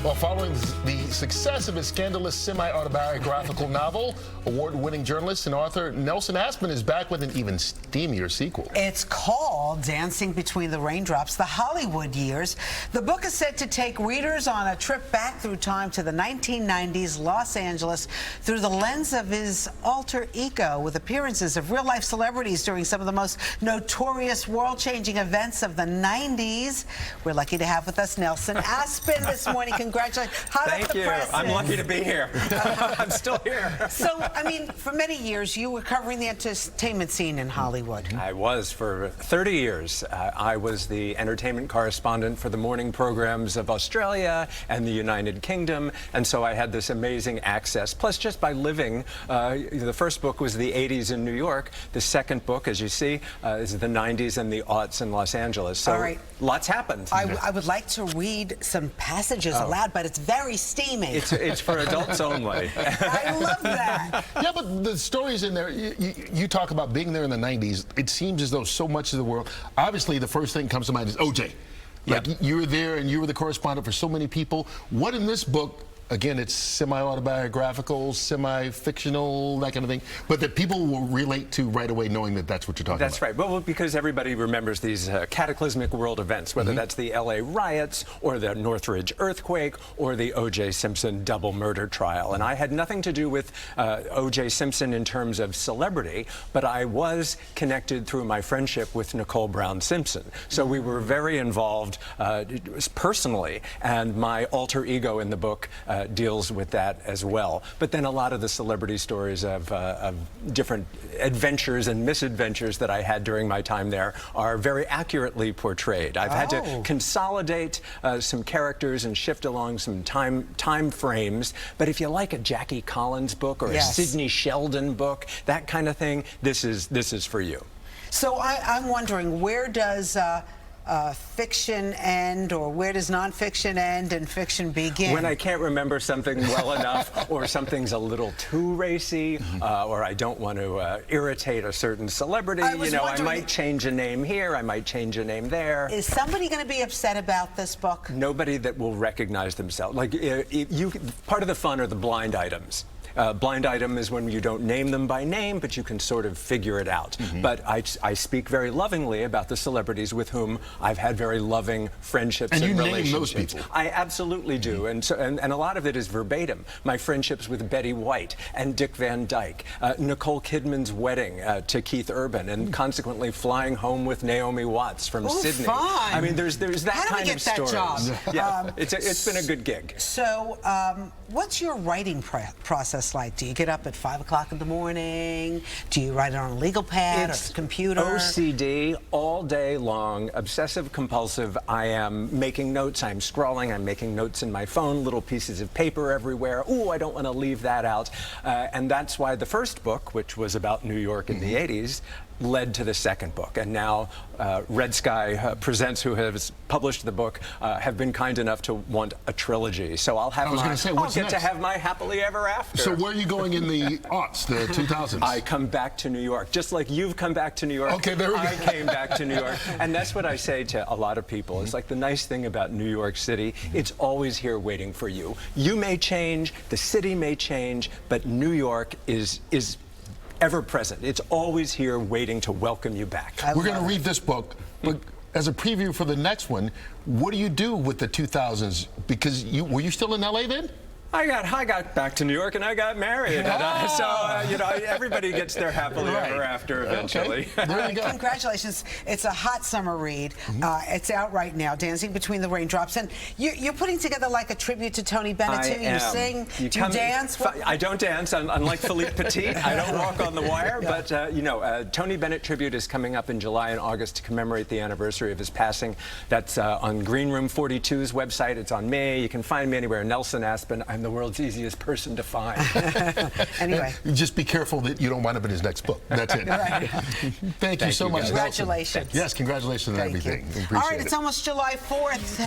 Well, following the success of his scandalous semi-autobiographical novel, award-winning journalist and author Nelson Aspen is back with an even steamier sequel. It's called Dancing Between the Raindrops, The Hollywood Years. The book is set to take readers on a trip back through time to the 1990s Los Angeles through the lens of his alter ego, with appearances of real-life celebrities during some of the most notorious world-changing events of the 90s. We're lucky to have with us Nelson Aspen this morning. Congratulations. Thank you. I'm lucky to be here. I'm still here. So, I mean, for many years, you were covering the entertainment scene in Hollywood. I was for 30 years. I was the entertainment correspondent for the morning programs of Australia and the United Kingdom, and so I had this amazing access. Plus, just by living, the first book was the 80s in New York. The second book, as you see, is the 90s and the aughts in Los Angeles. So, all right. Lots happened. I would like to read some passages aloud, but it's very steamy. It's for adults only. I love that. Yeah, but the stories in there, you talk about being there in the 90s. It seems as though so much of the world, obviously the first thing that comes to mind is OJ. Like, you were there and you were the correspondent for so many people. What in this book, again, it's semi-autobiographical, semi-fictional, that kind of thing, but that people will relate to right away knowing that that's what you're talking about. That's right. Well, because everybody remembers these cataclysmic world events, whether that's the LA riots or the Northridge earthquake or the O.J. Simpson double murder trial. And I had nothing to do with O.J. Simpson in terms of celebrity, but I was connected through my friendship with Nicole Brown Simpson. So we were very involved personally, and my alter ego in the book deals with that as well. But then a lot of the celebrity stories of different adventures and misadventures that I had during my time there are very accurately portrayed. I've had to consolidate some characters and shift along some time frames. But if you like a Jackie Collins book or a Sidney Sheldon book, that kind of thing, this is for you. So I'm wondering, where does fiction end, or where does nonfiction end and fiction begin? When I can't remember something well enough, or something's a little too racy, or I don't want to irritate a certain celebrity. You know, I might change a name here, I might change a name there. Is somebody going to be upset about this book? Nobody that will recognize themselves. Like, part of the fun are the blind items. Blind item is when you don't name them by name, but you can sort of figure it out. But I speak very lovingly about the celebrities with whom I've had very loving friendships and relationships. And you name those people. I absolutely do, and a lot of it is verbatim. My friendships with Betty White and Dick Van Dyke, Nicole Kidman's wedding to Keith Urban, and consequently flying home with Naomi Watts from Sydney. Fun. I mean, there's that kind of story. How do we get that job? Yeah, it's been a good gig. So, what's your writing process like? Do you get up at 5 o'clock in the morning? Do you write it on a legal pad or computer? OCD all day long, obsessive compulsive. I am making notes, I'm scrawling, I'm making notes in my phone, little pieces of paper everywhere. Ooh, I don't want to leave that out. And that's why the first book, which was about New York in the 80s, led to the second book. And now Red Sky Presents, who has published the book, have been kind enough to want a trilogy. So I'll have I'll get to have my happily ever after. So where are you going in the aughts, the 2000s? I come back to New York, just like you've come back to New York. Okay, there we go. I came back to New York. And that's what I say to a lot of people. It's like the nice thing about New York City, it's always here waiting for you. You may change, the city may change, but New York is ever present. It's always here waiting to welcome you back. We're going to read this book, but as a preview for the next one, what do you do with the 2000s? Because were you still in LA then? I got back to New York and I got married. And, so, you know, everybody gets their happily ever after eventually. Okay. There you go. Congratulations. It's a hot summer read. It's out right now, Dancing Between the Raindrops. And you're putting together like a tribute to Tony Bennett, too. You sing, do you dance? I don't dance. Unlike Philippe Petit, I don't walk on the wire. But, you know, Tony Bennett Tribute is coming up in July and August to commemorate the anniversary of his passing. That's on Green Room 42's website. It's on me. You can find me anywhere. Nelson Aspen. I'm the world's easiest person to find. Anyway. Just be careful that you don't wind up in his next book. That's it. Thank you so much. Congratulations. Yes, congratulations on everything. All right, it's almost July 4th.